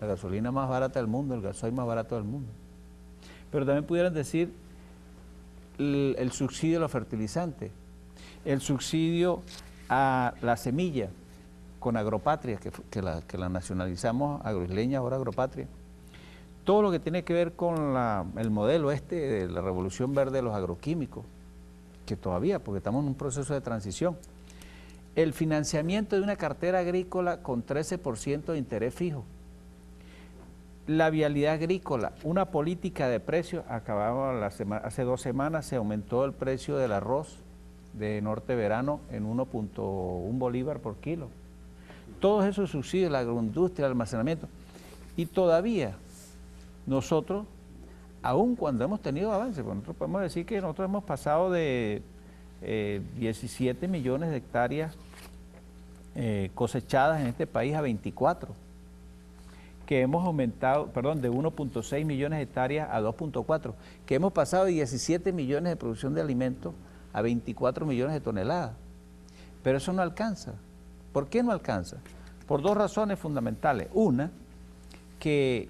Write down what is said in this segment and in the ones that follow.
la gasolina más barata del mundo, el gasoil más barato del mundo. Pero también pudieran decir el subsidio a los fertilizantes, el subsidio a la semilla con Agropatria, que la nacionalizamos, Agroisleña, ahora Agropatria. Todo lo que tiene que ver con el modelo de la revolución verde de los agroquímicos, que todavía, porque estamos en un proceso de transición. El financiamiento de una cartera agrícola con 13% de interés fijo. La vialidad agrícola, una política de precios, hace 2 semanas se aumentó el precio del arroz de norte verano en 1.1 bolívar por kilo. Todos esos subsidios, la agroindustria, el almacenamiento, y todavía nosotros, aun cuando hemos tenido avances, pues nosotros podemos decir que nosotros hemos pasado de 17 millones de hectáreas cosechadas en este país a 24, que hemos aumentado, perdón, de 1.6 millones de hectáreas a 2.4, que hemos pasado de 17 millones de producción de alimentos a 24 millones de toneladas. Pero eso no alcanza. ¿Por qué no alcanza? Por 2 razones fundamentales. Una, que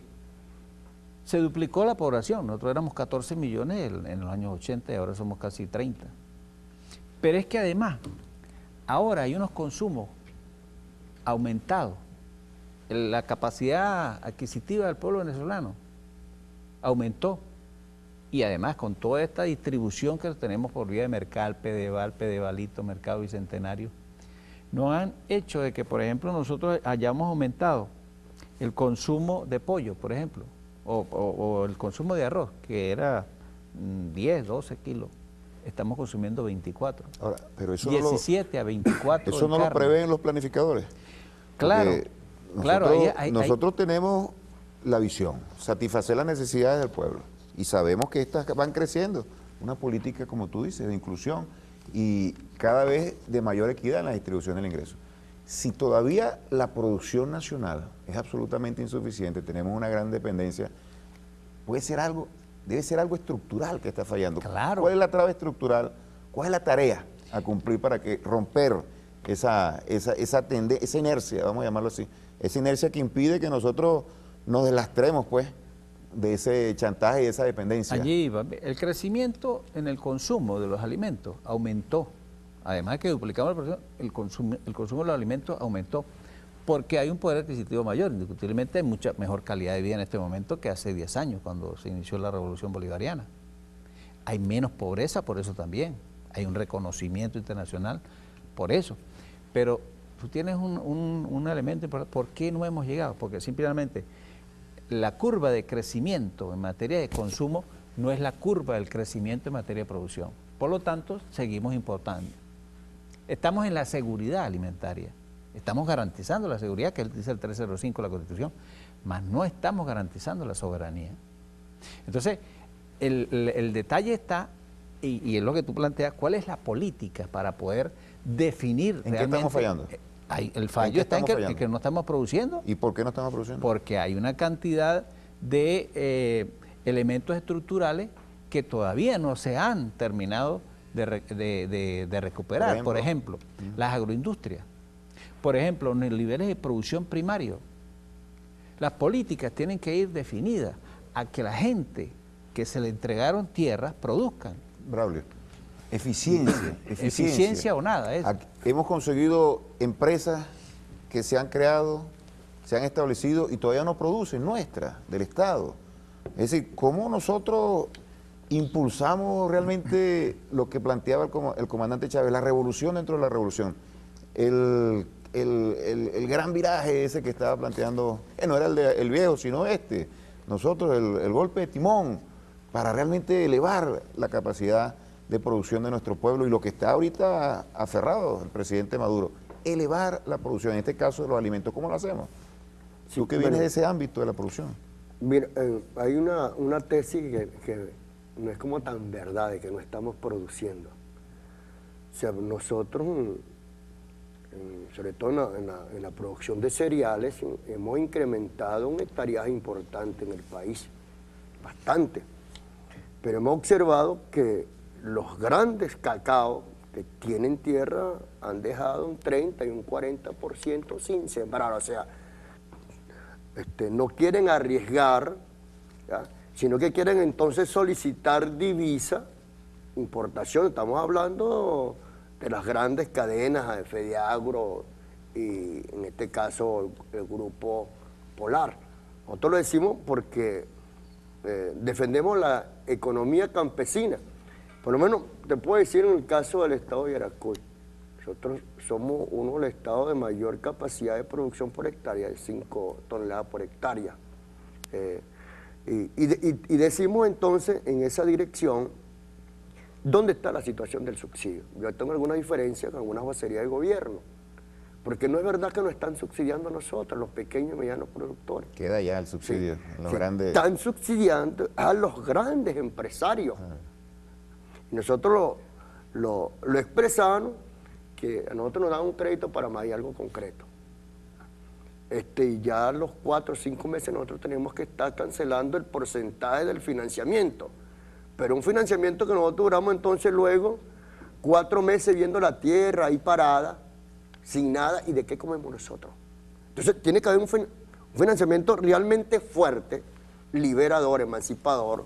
se duplicó la población. Nosotros éramos 14 millones en los años 80 y ahora somos casi 30. Pero es que además, ahora hay unos consumos aumentados. La capacidad adquisitiva del pueblo venezolano aumentó. Y además con toda esta distribución que tenemos por vía de Mercal, Pedeval, Pedevalito, Mercado Bicentenario, nos han hecho de que, por ejemplo, nosotros hayamos aumentado el consumo de pollo, por ejemplo, o el consumo de arroz, que era 10, 12 kilos. Estamos consumiendo 24. Ahora, pero eso 17 a 24. Eso no lo prevén los planificadores. Claro, nosotros tenemos la visión, satisfacer las necesidades del pueblo, y sabemos que estas van creciendo. Una política, como tú dices, de inclusión y cada vez de mayor equidad en la distribución del ingreso. Si todavía la producción nacional es absolutamente insuficiente, tenemos una gran dependencia, debe ser algo estructural que está fallando. Claro. ¿Cuál es la traba estructural? ¿Cuál es la tarea a cumplir para que romper esa inercia, vamos a llamarlo así, esa inercia que impide que nosotros nos deslastremos, pues, de ese chantaje y de esa dependencia? Allí, el crecimiento en el consumo de los alimentos aumentó. Además de que duplicamos el consumo de los alimentos aumentó, porque hay un poder adquisitivo mayor. Indiscutiblemente hay mucha mejor calidad de vida en este momento que hace 10 años, cuando se inició la revolución bolivariana. Hay menos pobreza por eso también. Hay un reconocimiento internacional por eso. Pero tú tienes un elemento importante. ¿Por qué no hemos llegado? Porque simplemente la curva de crecimiento en materia de consumo no es la curva del crecimiento en materia de producción. Por lo tanto, seguimos importando. Estamos en la seguridad alimentaria. Estamos garantizando la seguridad, que dice el 305 de la Constitución, mas no estamos garantizando la soberanía. Entonces, el detalle está, y es lo que tú planteas, ¿cuál es la política para poder definir ¿En realmente? qué estamos fallando? El fallo está en que no estamos produciendo. ¿Y por qué no estamos produciendo? Porque hay una cantidad de elementos estructurales que todavía no se han terminado de recuperar. Por ejemplo, las agroindustrias. Por ejemplo, en los niveles de producción primario. Las políticas tienen que ir definidas a que la gente que se le entregaron tierras produzcan. Braulio, eficiencia. Eficiencia o nada. Hemos conseguido empresas que se han creado, se han establecido y todavía no producen, nuestras, del Estado. Es decir, ¿cómo nosotros impulsamos realmente lo que planteaba el comandante Chávez, la revolución dentro de la revolución? El gran viraje ese que estaba planteando, no era el viejo, sino nosotros, el golpe de timón, para realmente elevar la capacidad de producción de nuestro pueblo y lo que está ahorita aferrado el presidente Maduro, elevar la producción, en este caso de los alimentos. ¿Cómo lo hacemos? Tú que vienes de ese ámbito de la producción. Mira, hay una tesis que no es como tan verdad, de que no estamos produciendo. O sea, nosotros, sobre todo en la producción de cereales, hemos incrementado un hectareaje importante en el país, bastante. Pero hemos observado que los grandes cacao que tienen tierra han dejado un 30 y un 40% sin sembrar. O sea, no quieren arriesgar, ¿ya?, sino que quieren entonces solicitar divisa, importación. Estamos hablando de las grandes cadenas, Fediagro y en este caso el Grupo Polar. Nosotros lo decimos porque defendemos la economía campesina. Por lo menos te puedo decir en el caso del estado de Yaracuy, nosotros somos uno de los estados de mayor capacidad de producción por hectárea, de 5 toneladas por hectárea. Y decimos entonces en esa dirección, ¿dónde está la situación del subsidio? Yo tengo alguna diferencia con algunas vocerías del gobierno, porque no es verdad que nos están subsidiando a nosotros, los pequeños y medianos productores. Queda ya el subsidio. Sí, los sí, grandes... Están subsidiando a los grandes empresarios. Y nosotros lo expresamos, que a nosotros nos dan un crédito para más y algo concreto. Y ya a los 4 o 5 meses nosotros tenemos que estar cancelando el porcentaje del financiamiento. Pero un financiamiento que nosotros duramos entonces luego 4 meses viendo la tierra ahí parada, sin nada, ¿y de qué comemos nosotros? Entonces tiene que haber un financiamiento realmente fuerte, liberador, emancipador,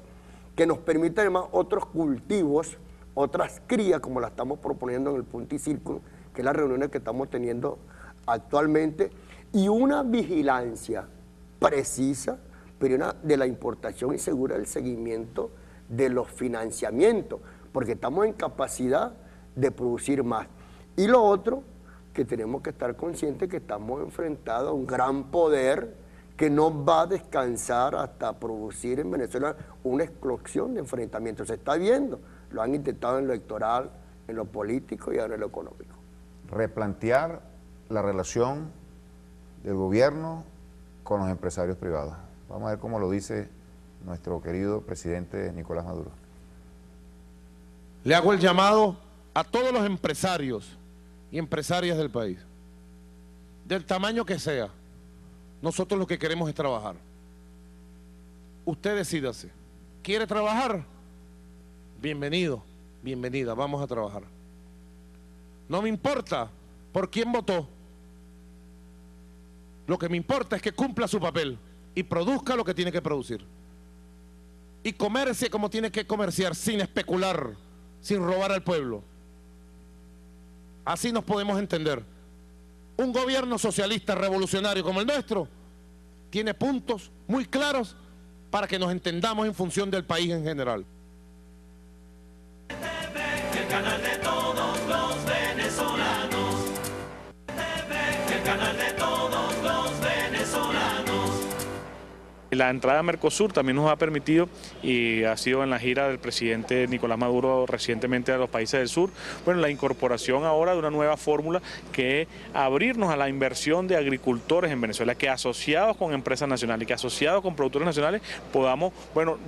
que nos permita además otros cultivos, otras crías, como la estamos proponiendo en el Punto y Círculo, que es las reuniones que estamos teniendo actualmente, y una vigilancia precisa, pero de la importación y segura del seguimiento de los financiamientos, porque estamos en capacidad de producir más. Y lo otro, que tenemos que estar conscientes que estamos enfrentados a un gran poder que no va a descansar hasta producir en Venezuela una explosión de enfrentamientos. Se está viendo, lo han intentado en lo electoral, en lo político y ahora en lo económico. Replantear la relación del gobierno con los empresarios privados. Vamos a ver cómo lo dice nuestro querido presidente Nicolás Maduro. Le hago el llamado a todos los empresarios y empresarias del país, del tamaño que sea. Nosotros lo que queremos es trabajar. Usted decídase. ¿Quiere trabajar? Bienvenido, bienvenida, vamos a trabajar. No me importa por quién votó. Lo que me importa es que cumpla su papel y produzca lo que tiene que producir. Y comercie como tiene que comerciar, sin especular, sin robar al pueblo. Así nos podemos entender. Un gobierno socialista revolucionario como el nuestro tiene puntos muy claros para que nos entendamos en función del país en general. El canal de todos los venezolanos. El canal de todos los venezolanos. La entrada a Mercosur también nos ha permitido, y ha sido en la gira del presidente Nicolás Maduro recientemente a los países del sur, bueno, la incorporación ahora de una nueva fórmula que es abrirnos a la inversión de agricultores en Venezuela, que asociados con empresas nacionales y que asociados con productores nacionales podamos, bueno,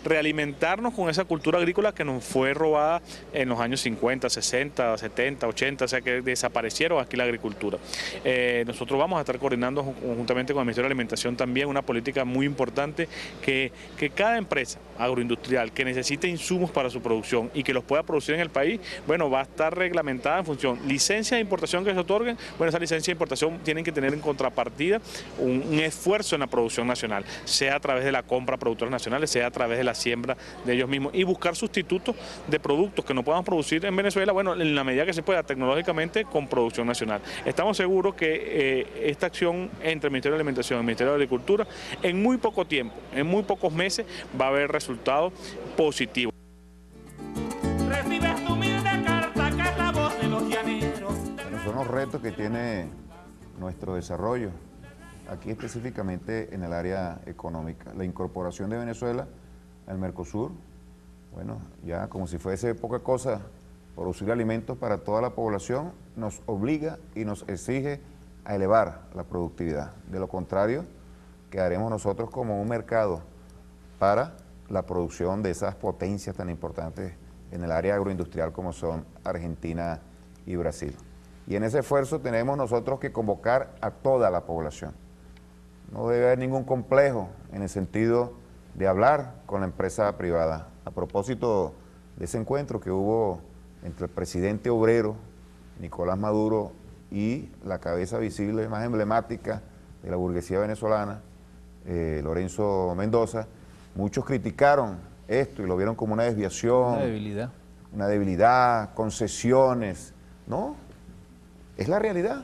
realimentarnos con esa cultura agrícola que nos fue robada en los años 50, 60, 70, 80, o sea que desaparecieron aquí la agricultura. Nosotros vamos a estar coordinando conjuntamente con el Ministerio de Alimentación también una política muy importante que cada empresa agroindustrial que necesite insumos para su producción y que los pueda producir en el país, bueno, va a estar reglamentada en función licencia de importación que se otorguen. Bueno, esa licencia de importación tienen que tener en contrapartida un esfuerzo en la producción nacional, sea a través de la compra a productores nacionales, sea a través de la siembra de ellos mismos, y buscar sustitutos de productos que no podamos producir en Venezuela, bueno, en la medida que se pueda tecnológicamente con producción nacional. Estamos seguros que esta acción entre el Ministerio de Alimentación y el Ministerio de Agricultura, en muy poco tiempo, en muy pocos meses, va a haber resultados positivos. Recibes tu humilde carta, que es la voz de los llaneros. Bueno, son los retos que tiene nuestro desarrollo, aquí específicamente en el área económica. La incorporación de Venezuela al Mercosur, bueno, ya como si fuese poca cosa, producir alimentos para toda la población nos obliga y nos exige a elevar la productividad. De lo contrario, quedaremos nosotros como un mercado para la producción de esas potencias tan importantes en el área agroindustrial como son Argentina y Brasil. Y en ese esfuerzo tenemos nosotros que convocar a toda la población. No debe haber ningún complejo en el sentido de hablar con la empresa privada. A propósito de ese encuentro que hubo entre el presidente obrero, Nicolás Maduro, y la cabeza visible más emblemática de la burguesía venezolana, Lorenzo Mendoza, muchos criticaron esto y lo vieron como una desviación, una debilidad, concesiones. No, es la realidad.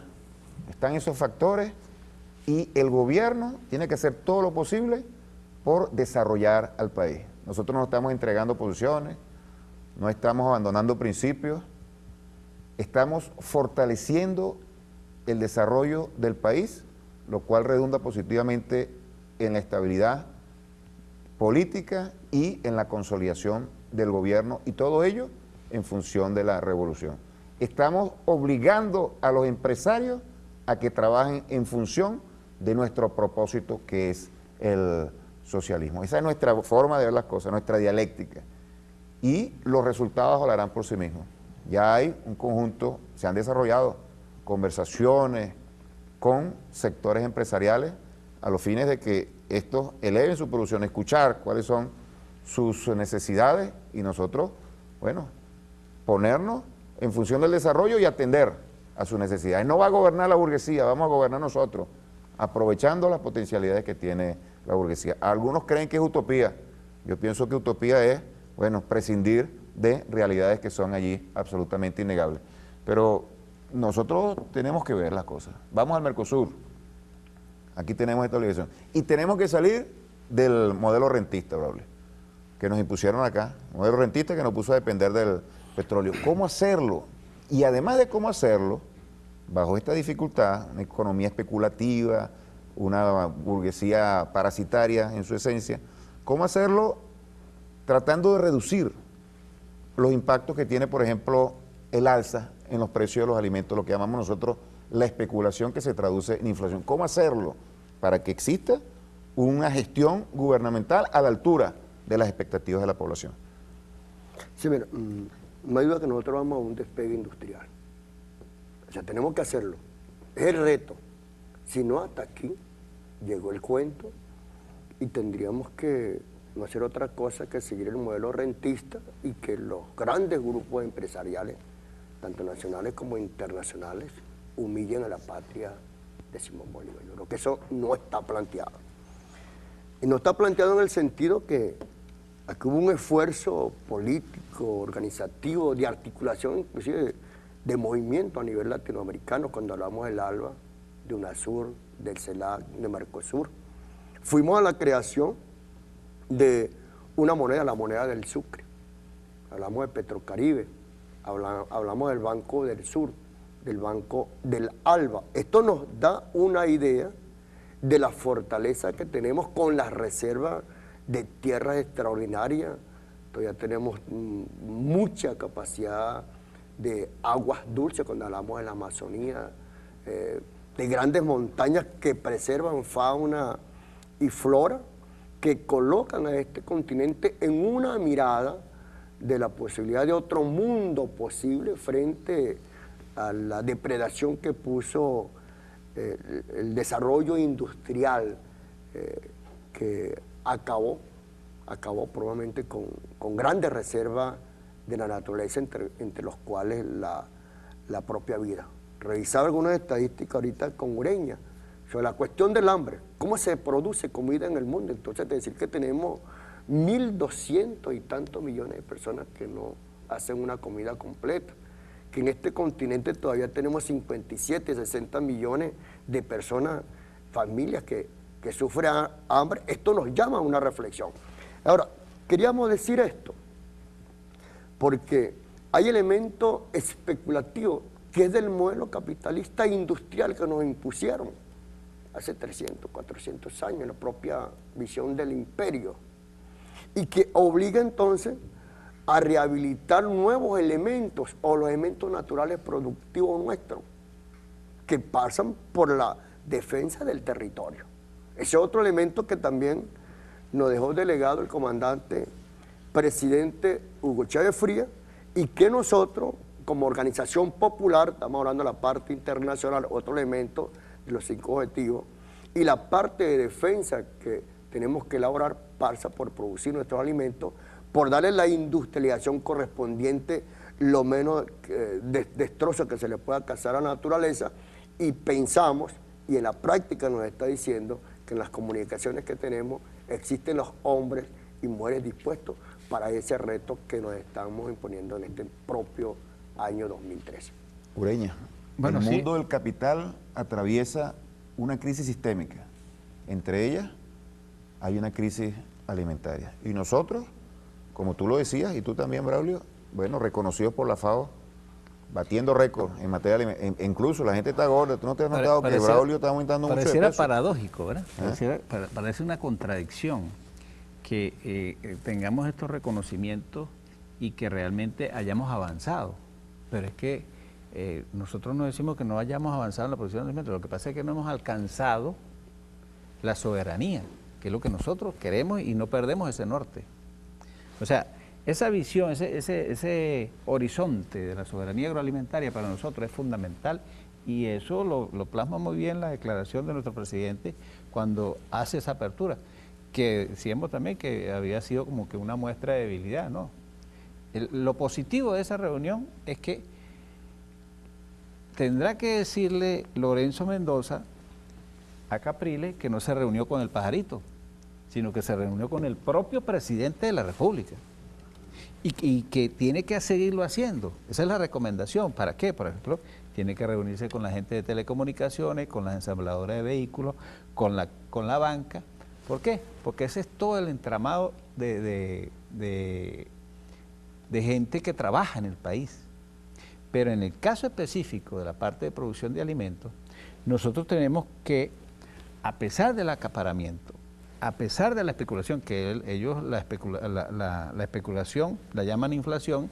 Están esos factores y el gobierno tiene que hacer todo lo posible por desarrollar al país. Nosotros no estamos entregando posiciones, no estamos abandonando principios, estamos fortaleciendo el desarrollo del país, lo cual redunda positivamente en la estabilidad política y en la consolidación del gobierno, y todo ello en función de la revolución. Estamos obligando a los empresarios a que trabajen en función de nuestro propósito, que es el socialismo. Esa es nuestra forma de ver las cosas, nuestra dialéctica. Y los resultados hablarán por sí mismos. Ya hay un conjunto, se han desarrollado conversaciones con sectores empresariales a los fines de que estos eleven su producción, escuchar cuáles son sus necesidades y nosotros, bueno, ponernos en función del desarrollo y atender a sus necesidades. No va a gobernar la burguesía, vamos a gobernar nosotros, aprovechando las potencialidades que tiene la burguesía. Algunos creen que es utopía. Yo pienso que utopía es, bueno, prescindir de realidades que son allí absolutamente innegables. Pero nosotros tenemos que ver las cosas. Vamos al Mercosur. Aquí tenemos esta obligación. Y tenemos que salir del modelo rentista, Braulio, que nos impusieron acá. Modelo rentista que nos puso a depender del petróleo. ¿Cómo hacerlo? Y además de cómo hacerlo, bajo esta dificultad, una economía especulativa, una burguesía parasitaria en su esencia, ¿cómo hacerlo? Tratando de reducir los impactos que tiene, por ejemplo, el alza en los precios de los alimentos, lo que llamamos nosotros la especulación, que se traduce en inflación. ¿Cómo hacerlo? Para que exista una gestión gubernamental a la altura de las expectativas de la población. Sí, mira, no hay duda que nosotros vamos a un despegue industrial. O sea, tenemos que hacerlo. Es el reto. Si no, hasta aquí llegó el cuento y tendríamos que no hacer otra cosa que seguir el modelo rentista y que los grandes grupos empresariales, tanto nacionales como internacionales, humillen a la patria de Simón Bolívar. Yo creo que eso no está planteado. Y no está planteado en el sentido que aquí hubo un esfuerzo político, organizativo, de articulación, inclusive de movimiento a nivel latinoamericano, cuando hablamos del ALBA, de UNASUR, del CELAC, de Mercosur. Fuimos a la creación de una moneda, la moneda del Sucre. Hablamos de Petrocaribe, hablamos del Banco del Sur, del Banco del ALBA. Esto nos da una idea de la fortaleza que tenemos con las reservas de tierras extraordinarias. Todavía tenemos mucha capacidad de aguas dulces cuando hablamos de la Amazonía, de grandes montañas que preservan fauna y flora, que colocan a este continente en una mirada de la posibilidad de otro mundo posible frente a la depredación que puso el desarrollo industrial que acabó probablemente con grandes reservas de la naturaleza, entre los cuales la propia vida. Revisaba algunas estadísticas ahorita con Ureña sobre la cuestión del hambre, cómo se produce comida en el mundo. Entonces, decir que tenemos 1.200 y tantos millones de personas que no hacen una comida completa, que en este continente todavía tenemos 57, 60 millones de personas, familias que sufren hambre. Esto nos llama a una reflexión. Ahora, queríamos decir esto, porque hay elementos especulativos que es del modelo capitalista industrial que nos impusieron hace 300, 400 años, la propia visión del imperio, y que obliga entonces a rehabilitar nuevos elementos o los elementos naturales productivos nuestros, que pasan por la defensa del territorio. Ese otro elemento que también nos dejó delegado el comandante presidente Hugo Chávez Frías, y que nosotros, como organización popular, estamos hablando de la parte internacional, otro elemento de los 5 objetivos, y la parte de defensa que tenemos que elaborar pasa por producir nuestros alimentos, por darle la industrialización correspondiente, lo menos destrozo que se le pueda causar a la naturaleza, y pensamos y en la práctica nos está diciendo que en las comunicaciones que tenemos existen los hombres y mujeres dispuestos para ese reto que nos estamos imponiendo en este propio año 2013. Ureña, Bueno, el sí. mundo del capital atraviesa una crisis sistémica. Entre ellas hay una crisis alimentaria. Y nosotros, como tú lo decías, y tú también, Braulio, bueno, reconocidos por la FAO, batiendo récord en materia alimentaria. Incluso la gente está gorda. ¿Tú no te has notado que Braulio está aumentando mucho de Pareciera peso? paradójico, ¿verdad? Parece una contradicción que tengamos estos reconocimientos y que realmente hayamos avanzado. Pero es que nosotros no decimos que no hayamos avanzado en la producción de alimentos. Lo que pasa es que no hemos alcanzado la soberanía, que es lo que nosotros queremos y no perdemos ese norte. O sea, esa visión, ese horizonte de la soberanía agroalimentaria para nosotros es fundamental y eso lo plasma muy bien la declaración de nuestro presidente cuando hace esa apertura, que decíamos también que había sido como que una muestra de debilidad, ¿no? Lo positivo de esa reunión es que tendrá que decirle Lorenzo Mendoza a Capriles que no se reunió con el pajarito, sino que se reunió con el propio presidente de la República. Y que tiene que seguirlo haciendo. Esa es la recomendación. ¿Para qué? Por ejemplo, tiene que reunirse con la gente de telecomunicaciones, con las ensambladoras de vehículos, con la banca. ¿Por qué? Porque ese es todo el entramado de gente que trabaja en el país. Pero en el caso específico de la parte de producción de alimentos, nosotros tenemos que, a pesar del acaparamiento, a pesar de la especulación, que ellos la especulación la llaman inflación,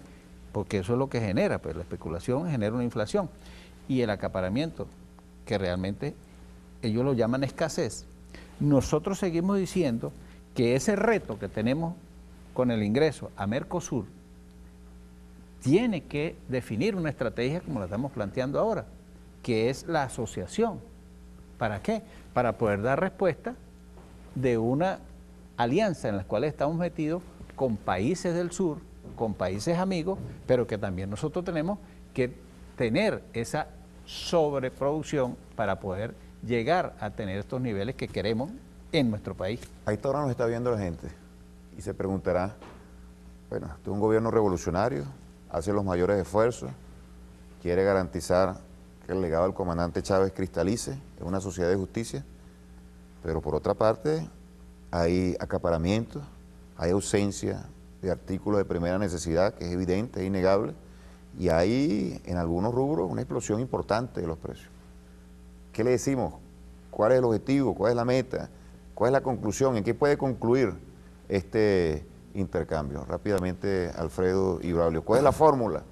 porque eso es lo que genera, pues la especulación genera una inflación, y el acaparamiento, que realmente ellos lo llaman escasez, nosotros seguimos diciendo que ese reto que tenemos con el ingreso a Mercosur tiene que definir una estrategia como la estamos planteando ahora, que es la asociación. ¿Para qué? Para poder dar respuesta de una alianza en la cual estamos metidos con países del sur, con países amigos, pero que también nosotros tenemos que tener esa sobreproducción para poder llegar a tener estos niveles que queremos en nuestro país. A esta hora nos está viendo la gente y se preguntará, bueno, este es un gobierno revolucionario, hace los mayores esfuerzos, quiere garantizar que el legado del comandante Chávez cristalice en una sociedad de justicia, pero por otra parte hay acaparamiento, hay ausencia de artículos de primera necesidad, que es evidente, es innegable, y hay en algunos rubros una explosión importante de los precios. ¿Qué le decimos? ¿Cuál es el objetivo? ¿Cuál es la meta? ¿Cuál es la conclusión? ¿En qué puede concluir este intercambio? Rápidamente, Alfredo y Braulio, ¿cuál es la fórmula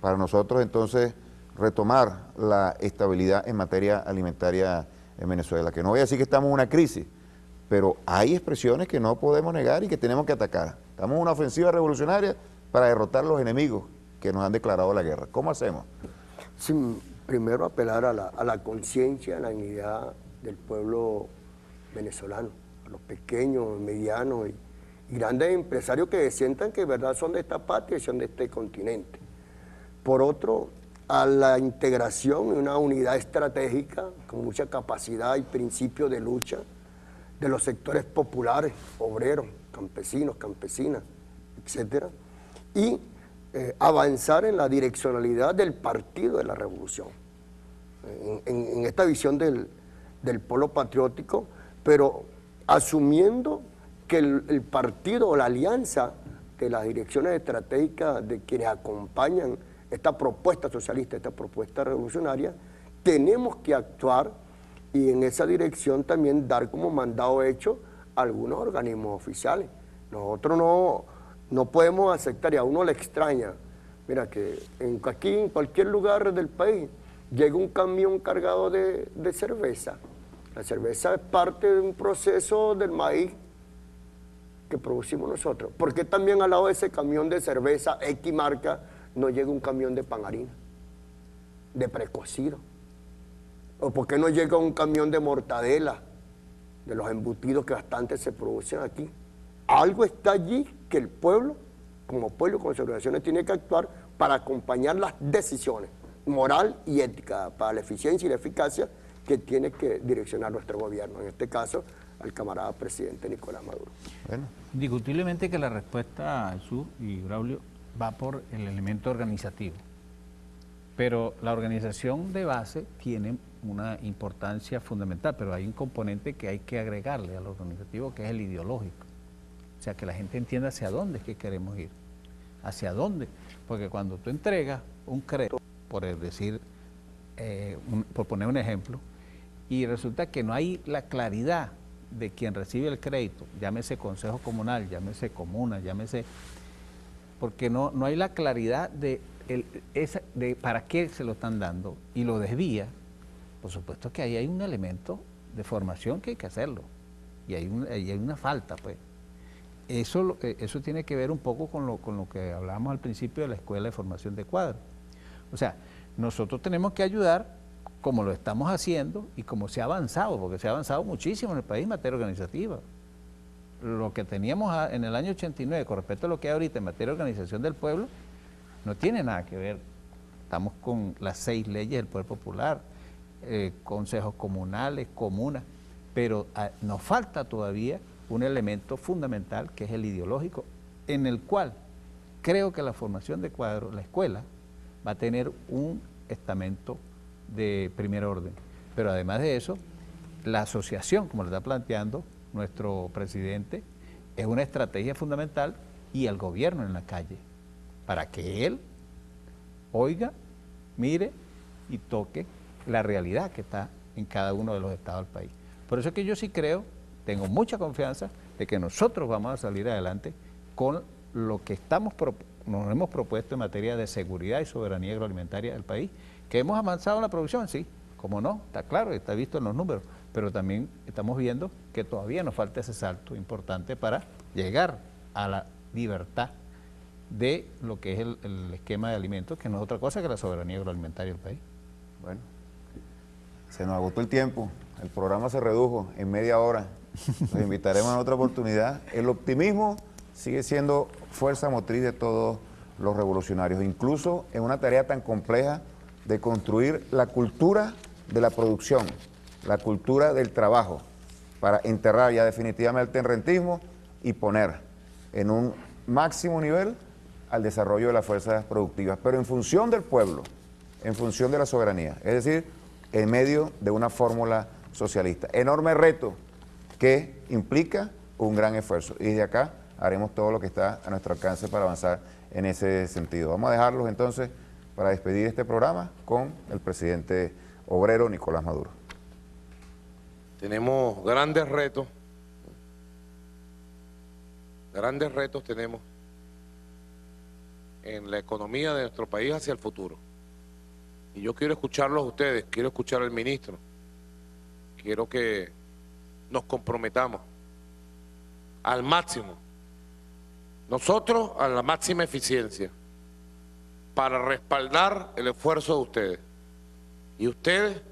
para nosotros entonces retomar la estabilidad en materia alimentaria en Venezuela? Que no voy a decir que estamos en una crisis, pero hay expresiones que no podemos negar y que tenemos que atacar. Estamos en una ofensiva revolucionaria para derrotar a los enemigos que nos han declarado la guerra. ¿Cómo hacemos? Sí, primero apelar a la conciencia, a la unidad del pueblo venezolano, a los pequeños, medianos y grandes empresarios que sientan que de verdad son de esta patria y son de este continente. Por otro, a la integración y una unidad estratégica con mucha capacidad y principio de lucha de los sectores populares, obreros, campesinos, campesinas, etcétera, y avanzar en la direccionalidad del partido de la revolución, en esta visión del polo patriótico, pero asumiendo que el partido o la alianza de las direcciones estratégicas de quienes acompañan esta propuesta socialista, esta propuesta revolucionaria, tenemos que actuar y en esa dirección también dar como mandado hecho a algunos organismos oficiales. Nosotros no podemos aceptar, y a uno le extraña, mira que aquí en cualquier lugar del país llega un camión cargado de cerveza. La cerveza es parte de un proceso del maíz que producimos nosotros. ¿Por qué también al lado de ese camión de cerveza X marca no llega un camión de pan harina, de precocido? ¿O por qué no llega un camión de mortadela, de los embutidos que bastante se producen aquí? Algo está allí que el pueblo, como pueblo con sus organizaciones, tiene que actuar para acompañar las decisiones moral y ética, para la eficiencia y la eficacia que tiene que direccionar nuestro gobierno, en este caso al camarada presidente Nicolás Maduro. Bueno, Indiscutiblemente que la respuesta, Jesús y Braulio, va por el elemento organizativo. Pero la organización de base tiene una importancia fundamental, pero hay un componente que hay que agregarle a lo organizativo, que es el ideológico. O sea, que la gente entienda hacia dónde es que queremos ir, hacia dónde. Porque cuando tú entregas un crédito, por decir, por poner un ejemplo, y resulta que no hay la claridad de quien recibe el crédito, llámese consejo comunal, llámese comuna, llámese, porque no hay la claridad de para qué se lo están dando y lo desvía, por supuesto que ahí hay un elemento de formación que hay que hacerlo, y hay una falta, pues. Eso tiene que ver un poco con lo que hablábamos al principio de la Escuela de Formación de Cuadros. O sea, nosotros tenemos que ayudar como lo estamos haciendo y como se ha avanzado, porque se ha avanzado muchísimo en el país en materia organizativa. Lo que teníamos en el año 89 con respecto a lo que hay ahorita en materia de organización del pueblo, no tiene nada que ver. Estamos con las 6 leyes del Poder Popular, consejos comunales, comunas, pero nos falta todavía un elemento fundamental que es el ideológico, en el cual creo que la formación de cuadros, la escuela, va a tener un estamento de primer orden. Pero además de eso, la asociación, como lo está planteando nuestro presidente, es una estrategia fundamental, y el gobierno en la calle, para que él oiga, mire y toque la realidad que está en cada uno de los estados del país. Por eso es que yo sí creo, tengo mucha confianza de que nosotros vamos a salir adelante con lo que nos hemos propuesto en materia de seguridad y soberanía agroalimentaria del país, que hemos avanzado en la producción, sí, como no, está claro, está visto en los números, pero también estamos viendo que todavía nos falta ese salto importante para llegar a la libertad de lo que es el esquema de alimentos, que no es otra cosa que la soberanía agroalimentaria del país. bueno, se nos agotó el tiempo, el programa se redujo en media hora, los invitaremos en otra oportunidad. El optimismo sigue siendo fuerza motriz de todos los revolucionarios, incluso en una tarea tan compleja de construir la cultura de la producción, la cultura del trabajo, para enterrar ya definitivamente el rentismo y poner en un máximo nivel al desarrollo de las fuerzas productivas, pero en función del pueblo, en función de la soberanía, es decir, en medio de una fórmula socialista. Enorme reto que implica un gran esfuerzo, y desde acá haremos todo lo que está a nuestro alcance para avanzar en ese sentido. Vamos a dejarlos entonces para despedir este programa con el presidente obrero Nicolás Maduro. Tenemos grandes retos tenemos en la economía de nuestro país hacia el futuro. Y yo quiero escucharlos a ustedes, quiero escuchar al ministro, quiero que nos comprometamos al máximo, nosotros a la máxima eficiencia, para respaldar el esfuerzo de ustedes, y ustedes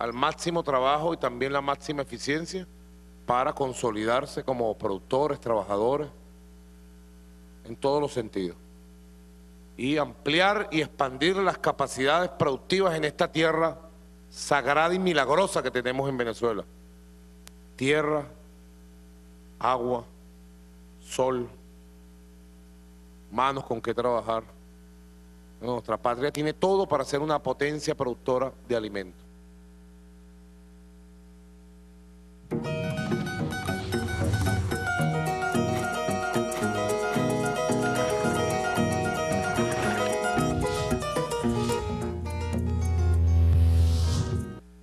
al máximo trabajo y también la máxima eficiencia para consolidarse como productores, trabajadores, en todos los sentidos, y ampliar y expandir las capacidades productivas en esta tierra sagrada y milagrosa que tenemos en Venezuela. Tierra, agua, sol, manos con que trabajar. Nuestra patria tiene todo para ser una potencia productora de alimentos.